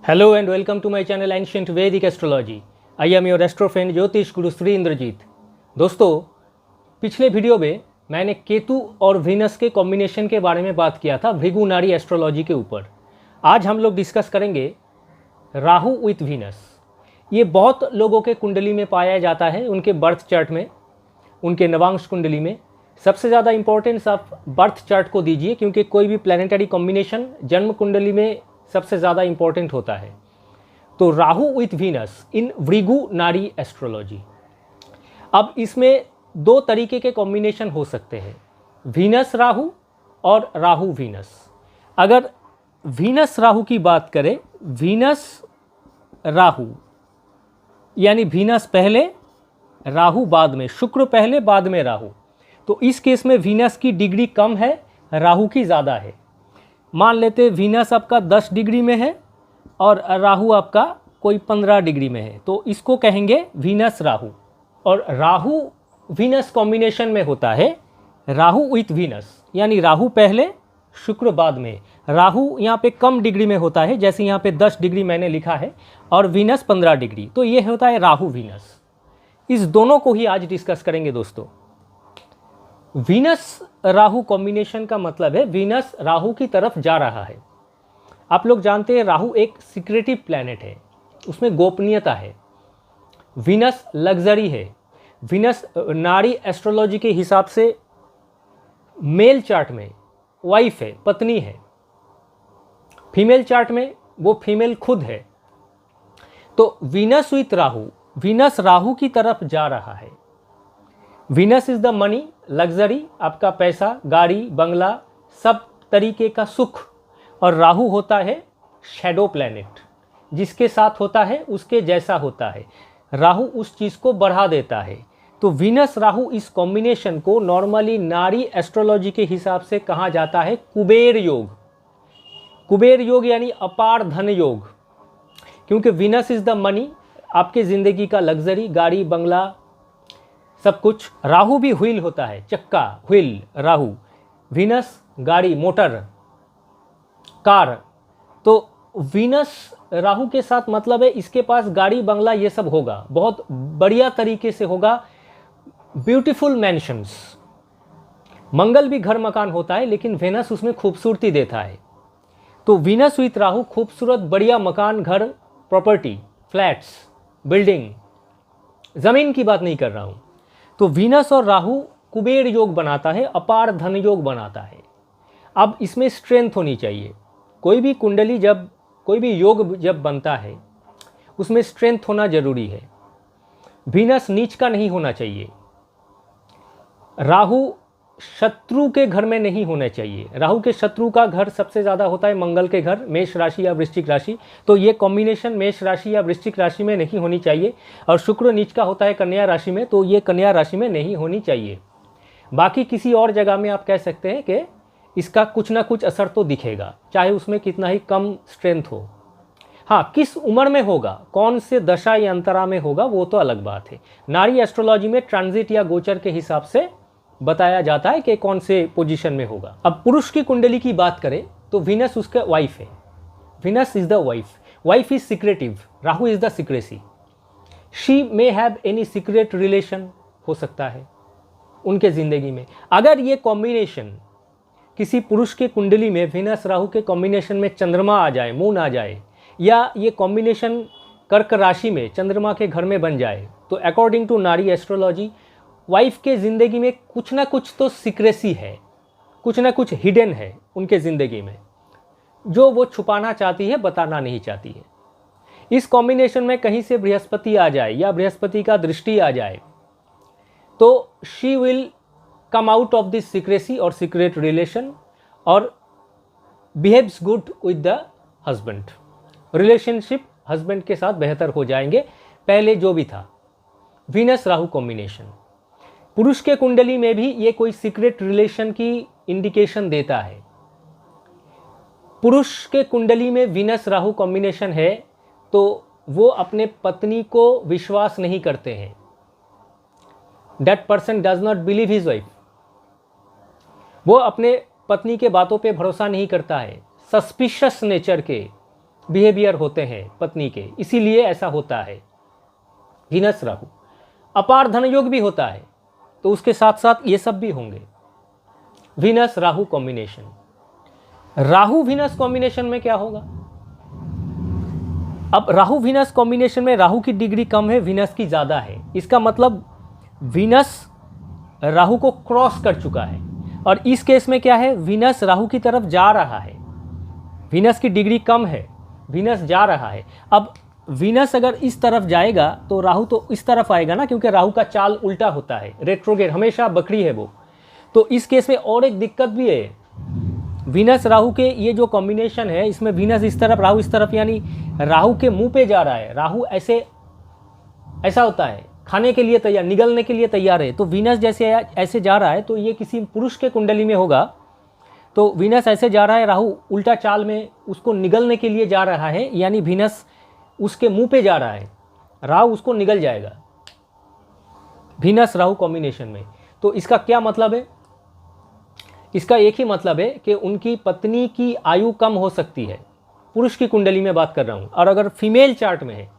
Hello and welcome to my channel Ancient Vedic Astrology. I am your astro friend ज्योतिष गुरु श्री इंद्रजीत। दोस्तों, पिछले video में मैंने केतु और वीनस के कॉम्बिनेशन के बारे में बात किया था भृगु नाड़ी एस्ट्रोलॉजी के ऊपर। आज हम लोग डिस्कस करेंगे राहु विथ वीनस। ये बहुत लोगों के कुंडली में पाया जाता है, उनके बर्थ चार्ट में, उनके नवांश कुंडली में। सबसे ज़्यादा इंपॉर्टेंस आप बर्थ चार्ट को दीजिए, क्योंकि कोई भी प्लैनेटरी कॉम्बिनेशन जन्म कुंडली में सबसे ज़्यादा इंपॉर्टेंट होता है। तो राहु विथ वीनस इन भृगु नाड़ी एस्ट्रोलॉजी। अब इसमें दो तरीके के कॉम्बिनेशन हो सकते हैं, वीनस राहु और राहु वीनस। अगर वीनस राहु की बात करें, वीनस राहु यानी वीनस पहले राहु बाद में, शुक्र पहले बाद में राहु, तो इस केस में वीनस की डिग्री कम है, राहु की ज़्यादा है। मान लेते वीनस आपका 10 डिग्री में है और राहु आपका कोई 15 डिग्री में है, तो इसको कहेंगे वीनस राहु। और राहु वीनस कॉम्बिनेशन में होता है राहु विथ वीनस, यानी राहु पहले शुक्र बाद में। राहु यहाँ पे कम डिग्री में होता है, जैसे यहाँ पे 10 डिग्री मैंने लिखा है, और वीनस 15 डिग्री, तो ये होता है राहु वीनस। इस दोनों को ही आज डिस्कस करेंगे दोस्तों। वीनस राहु कॉम्बिनेशन का मतलब है वीनस राहु की तरफ जा रहा है। आप लोग जानते हैं राहु एक सीक्रेटिव प्लैनेट है, उसमें गोपनीयता है। वीनस लग्जरी है। वीनस नाड़ी एस्ट्रोलॉजी के हिसाब से मेल चार्ट में वाइफ है, पत्नी है। फीमेल चार्ट में वो फीमेल खुद है। तो Venus with Rahu, Venus Rahu की तरफ जा रहा है। Venus is the money, luxury, आपका पैसा, गाड़ी, बंगला, सब तरीके का सुख। और राहु होता है शैडो प्लैनेट, जिसके साथ होता है उसके जैसा होता है। राहु उस चीज़ को बढ़ा देता है। तो वीनस राहु इस कॉम्बिनेशन को नॉर्मली नाड़ी एस्ट्रोलॉजी के हिसाब से कहा जाता है कुबेर योग। कुबेर योग यानी अपार धन योग, क्योंकि वीनस इज द मनी, आपके ज़िंदगी का लग्जरी, गाड़ी, बंगला, सब कुछ। राहु भी व्हील होता है, चक्का, व्हील राहु। वीनस गाड़ी, मोटर, कार। तो वीनस राहु के साथ मतलब है इसके पास गाड़ी, बंगला, ये सब होगा, बहुत बढ़िया तरीके से होगा। Beautiful mansions. मंगल भी घर मकान होता है, लेकिन वीनस उसमें खूबसूरती देता है। तो वीनस विथ राहु खूबसूरत बढ़िया मकान, घर, प्रॉपर्टी, फ्लैट्स, बिल्डिंग, ज़मीन की बात नहीं कर रहा हूँ। तो वीनस और राहु कुबेर योग बनाता है, अपार धन योग बनाता है। अब इसमें स्ट्रेंथ होनी चाहिए। कोई भी कुंडली जब, कोई भी योग जब बनता है, उसमें स्ट्रेंथ होना जरूरी है। वीनस नीच का नहीं होना चाहिए। राहु शत्रु के घर में नहीं होना चाहिए। राहु के शत्रु का घर सबसे ज़्यादा होता है मंगल के घर, मेष राशि या वृश्चिक राशि। तो ये कॉम्बिनेशन मेष राशि या वृश्चिक राशि में नहीं होनी चाहिए। और शुक्र नीच का होता है कन्या राशि में, तो ये कन्या राशि में नहीं होनी चाहिए। बाकी किसी और जगह में आप कह सकते हैं कि इसका कुछ ना कुछ असर तो दिखेगा, चाहे उसमें कितना ही कम स्ट्रेंथ हो। हाँ, किस उम्र में होगा, कौन से दशा या अंतरा में होगा, वो तो अलग बात है। नाड़ी एस्ट्रोलॉजी में ट्रांजिट या गोचर के हिसाब से बताया जाता है कि कौन से पोजीशन में होगा। अब पुरुष की कुंडली की बात करें तो वीनस उसका वाइफ है। Venus is the wife. Wife is secretive, Rahu is the secrecy. She may have any secret relation, हो सकता है उनके जिंदगी में। अगर ये कॉम्बिनेशन किसी पुरुष के कुंडली में वीनस राहु के कॉम्बिनेशन में चंद्रमा आ जाए, मून आ जाए, या ये कॉम्बिनेशन कर्क राशि में चंद्रमा के घर में बन जाए, तो अकॉर्डिंग टू नाड़ी एस्ट्रोलॉजी वाइफ के ज़िंदगी में कुछ ना कुछ तो सीक्रेसी है, कुछ ना कुछ हिडन है उनके ज़िंदगी में, जो वो छुपाना चाहती है, बताना नहीं चाहती है। इस कॉम्बिनेशन में कहीं से बृहस्पति आ जाए या बृहस्पति का दृष्टि आ जाए, तो she will come out of this secrecy और सीक्रेट रिलेशन और behaves good with the husband. Relationship husband के साथ बेहतर हो जाएंगे पहले जो भी था। वीनस राहु कॉम्बिनेशन पुरुष के कुंडली में भी ये कोई सीक्रेट रिलेशन की इंडिकेशन देता है। पुरुष के कुंडली में वीनस राहु कॉम्बिनेशन है तो वो अपने पत्नी को विश्वास नहीं करते हैं। That person does not believe his wife. वो अपने पत्नी के बातों पे भरोसा नहीं करता है, सस्पिशियस नेचर के, बिहेवियर होते हैं पत्नी के, इसीलिए ऐसा होता है। वीनस राहु अपार धन योग भी होता है, तो उसके साथ साथ ये सब भी होंगे। Venus Rahu combination, Rahu Venus combination में क्या होगा? अब राहु वीनस कॉम्बिनेशन में राहु की डिग्री कम है, वीनस की ज़्यादा है। इसका मतलब वीनस राहु को क्रॉस कर चुका है, और इस केस में क्या है, वीनस राहु की तरफ जा रहा है। वीनस की डिग्री कम है, वीनस जा रहा है। अब वीनस अगर इस तरफ जाएगा तो राहु तो इस तरफ आएगा ना, क्योंकि राहु का चाल उल्टा होता है, रेट्रोग्रेड, हमेशा बकरी है वो। तो इस केस में और एक दिक्कत भी है, वीनस राहु के ये जो कॉम्बिनेशन है, इसमें वीनस इस तरफ राहु इस तरफ, यानी राहु के मुंह पे जा रहा है। राहु ऐसा होता है, खाने के लिए तैयार, निगलने के लिए तैयार है। तो वीनस जैसे ऐसे जा रहा है, तो ये किसी पुरुष के कुंडली में होगा, तो वीनस ऐसे जा रहा है, राहु उल्टा चाल में उसको निगलने के लिए जा रहा है, यानी वीनस उसके मुंह पे जा रहा है, राहु उसको निगल जाएगा वीनस राहु कॉम्बिनेशन में। तो इसका क्या मतलब है? इसका एक ही मतलब है कि उनकी पत्नी की आयु कम हो सकती है, पुरुष की कुंडली में बात कर रहा हूँ। और अगर फीमेल चार्ट में है,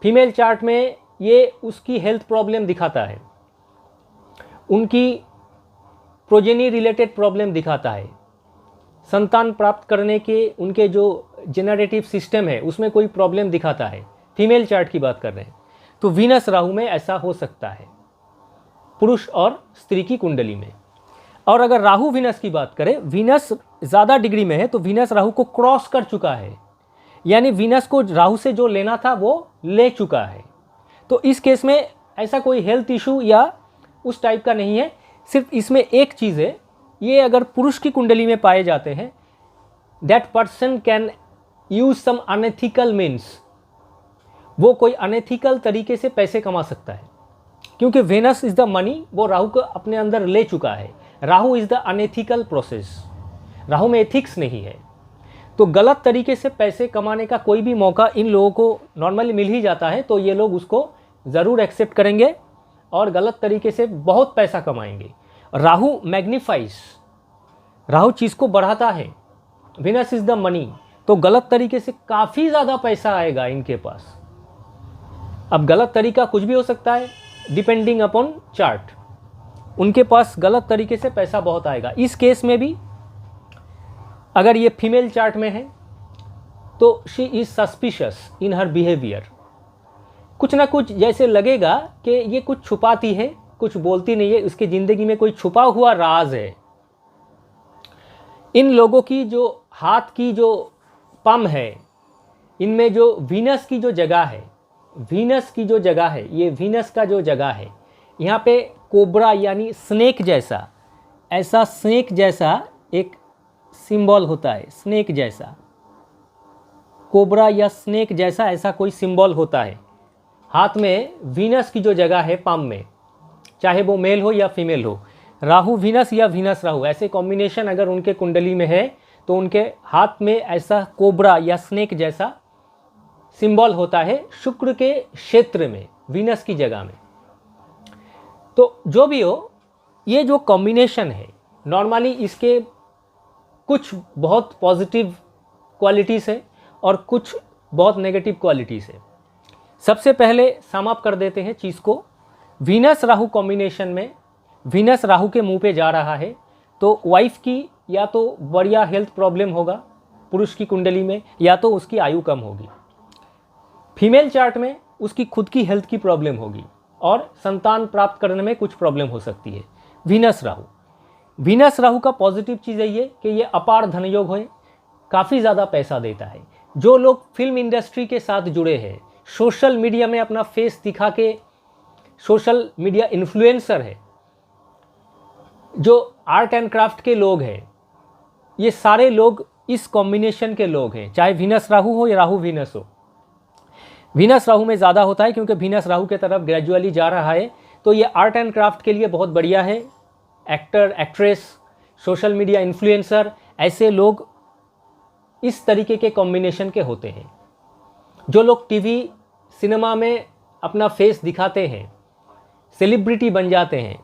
फीमेल चार्ट में ये उसकी हेल्थ प्रॉब्लम दिखाता है, उनकी प्रोजेनी रिलेटेड प्रॉब्लम दिखाता है, संतान प्राप्त करने के उनके जो जेनरेटिव सिस्टम है उसमें कोई प्रॉब्लम दिखाता है। फीमेल चार्ट की बात कर रहे हैं, तो वीनस राहु में ऐसा हो सकता है, पुरुष और स्त्री की कुंडली में। और अगर राहु वीनस की बात करें, वीनस ज़्यादा डिग्री में है, तो वीनस राहु को क्रॉस कर चुका है, यानी वीनस को राहु से जो लेना था वो ले चुका है। तो इस केस में ऐसा कोई हेल्थ इशू या उस टाइप का नहीं है। सिर्फ इसमें एक चीज़ है, ये अगर पुरुष की कुंडली में पाए जाते हैं, that person can use some unethical means, वो कोई अनएथिकल तरीके से पैसे कमा सकता है, क्योंकि वेनस इज द मनी, वो राहु को अपने अंदर ले चुका है। Rahu is the unethical process, Rahu में एथिक्स नहीं है। तो गलत तरीके से पैसे कमाने का कोई भी मौका इन लोगों को नॉर्मली मिल ही जाता है, तो ये लोग उसको ज़रूर एक्सेप्ट करेंगे और गलत तरीके से बहुत पैसा कमाएंगे। राहु मैग्नीफाइज, राहु चीज़ को बढ़ाता है, वीनस इज द मनी, तो गलत तरीके से काफ़ी ज़्यादा पैसा आएगा इनके पास। अब गलत तरीका कुछ भी हो सकता है, डिपेंडिंग अपॉन चार्ट, उनके पास गलत तरीके से पैसा बहुत आएगा। इस केस में भी अगर ये फीमेल चार्ट में है तो she is suspicious in her behaviour, कुछ ना कुछ जैसे लगेगा कि ये कुछ छुपाती है, कुछ बोलती नहीं है, उसकी ज़िंदगी में कोई छुपा हुआ राज है। इन लोगों की जो हाथ की जो पम है, इनमें जो वीनस की जो जगह है, वीनस की जो जगह है, ये वीनस का जो जगह है, यहाँ पे कोबरा यानी स्नेक जैसा, ऐसा स्नेक जैसा एक सिंबल होता है, स्नेक जैसा, कोबरा या स्नेक जैसा ऐसा कोई सिंबल होता है हाथ में। वीनस की जो जगह है पाम में, चाहे वो मेल हो या फीमेल हो, राहु वीनस या वीनस राहु, ऐसे कॉम्बिनेशन अगर उनके कुंडली में है तो उनके हाथ में ऐसा कोबरा या स्नेक जैसा सिंबल होता है शुक्र के क्षेत्र में, वीनस की जगह में। तो जो भी हो, ये जो कॉम्बिनेशन है, नॉर्मली इसके कुछ बहुत पॉजिटिव क्वालिटीज़ है और कुछ बहुत नेगेटिव क्वालिटीज़ है। सबसे पहले सम अप कर देते हैं चीज़ को। वीनस राहु कॉम्बिनेशन में वीनस राहु के मुंह पे जा रहा है, तो वाइफ की या तो बढ़िया हेल्थ प्रॉब्लम होगा पुरुष की कुंडली में, या तो उसकी आयु कम होगी। फीमेल चार्ट में उसकी खुद की हेल्थ की प्रॉब्लम होगी और संतान प्राप्त करने में कुछ प्रॉब्लम हो सकती है। वीनस राहु का पॉजिटिव चीज़ है ये कि ये अपार धनयोग है, काफ़ी ज़्यादा पैसा देता है। जो लोग फिल्म इंडस्ट्री के साथ जुड़े हैं, सोशल मीडिया में अपना फेस दिखा के सोशल मीडिया इन्फ्लुएंसर है, जो आर्ट एंड क्राफ्ट के लोग हैं, ये सारे लोग इस कॉम्बिनेशन के लोग हैं, चाहे वीनस राहु हो या राहु वीनस हो। वीनस राहु में ज़्यादा होता है क्योंकि वीनस राहु के तरफ ग्रेजुअली जा रहा है, तो ये आर्ट एंड क्राफ्ट के लिए बहुत बढ़िया है। Actor, actress, social media influencer, ऐसे लोग इस तरीके के कॉम्बिनेशन के होते हैं। जो लोग टीवी सिनेमा में अपना फेस दिखाते हैं, सेलिब्रिटी बन जाते हैं,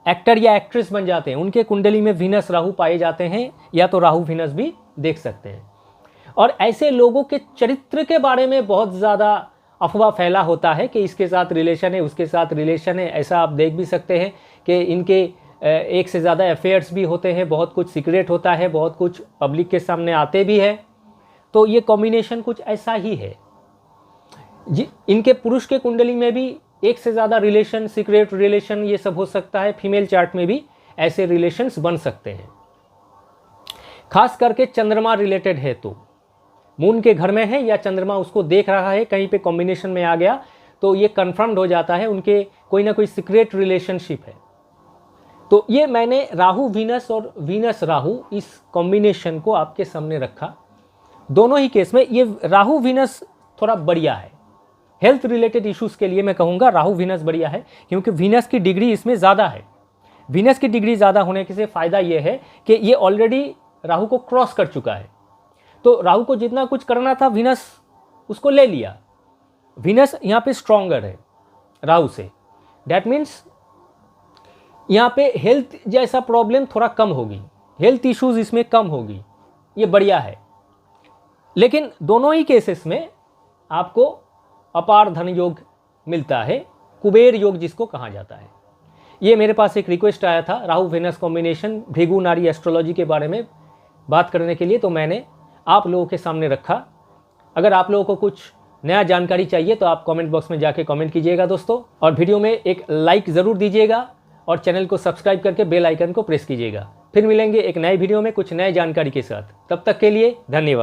एक्टर या एक्ट्रेस बन जाते हैं, उनके कुंडली में वीनस राहु पाए जाते हैं, या तो राहु वीनस भी देख सकते हैं। और ऐसे लोगों के चरित्र के बारे में बहुत ज़्यादा अफवाह फैला होता है कि इसके साथ रिलेशन है, उसके साथ रिलेशन है। ऐसा आप देख भी सकते हैं कि इनके एक से ज़्यादा अफेयर्स भी होते हैं, बहुत कुछ सीक्रेट होता है, बहुत कुछ पब्लिक के सामने आते भी है। तो ये कॉम्बिनेशन कुछ ऐसा ही है जी। इनके पुरुष के कुंडली में भी एक से ज़्यादा रिलेशन, सीक्रेट रिलेशन, ये सब हो सकता है। फीमेल चार्ट में भी ऐसे रिलेशंस बन सकते हैं। खास करके चंद्रमा रिलेटेड है तो मून के घर में है या चंद्रमा उसको देख रहा है, कहीं पे कॉम्बिनेशन में आ गया तो ये कन्फर्म्ड हो जाता है उनके कोई ना कोई सीक्रेट रिलेशनशिप है। तो ये मैंने राहु वीनस और वीनस राहु इस कॉम्बिनेशन को आपके सामने रखा। दोनों ही केस में ये राहु वीनस थोड़ा बढ़िया है। हेल्थ रिलेटेड इश्यूज़ के लिए मैं कहूँगा राहु वीनस बढ़िया है, क्योंकि वीनस की डिग्री इसमें ज़्यादा है। वीनस की डिग्री ज़्यादा होने से फ़ायदा ये है कि ये ऑलरेडी राहु को क्रॉस कर चुका है। तो राहु को जितना कुछ करना था वीनस उसको ले लिया। वीनस यहाँ पे स्ट्रॉन्गर है राहु से। डैट मीन्स यहाँ पे हेल्थ जैसा प्रॉब्लम थोड़ा कम होगी, हेल्थ इश्यूज़ इसमें कम होगी, ये बढ़िया है। लेकिन दोनों ही केसेस में आपको अपार धन योग मिलता है, कुबेर योग जिसको कहा जाता है। ये मेरे पास एक रिक्वेस्ट आया था राहु वेनस कॉम्बिनेशन भृगु नारी एस्ट्रोलॉजी के बारे में बात करने के लिए, तो मैंने आप लोगों के सामने रखा। अगर आप लोगों को कुछ नया जानकारी चाहिए तो आप कमेंट बॉक्स में जाके कमेंट कीजिएगा दोस्तों, और वीडियो में एक लाइक ज़रूर दीजिएगा और चैनल को सब्सक्राइब करके बेल आइकन को प्रेस कीजिएगा। फिर मिलेंगे एक नए वीडियो में कुछ नए जानकारी के साथ। तब तक के लिए धन्यवाद।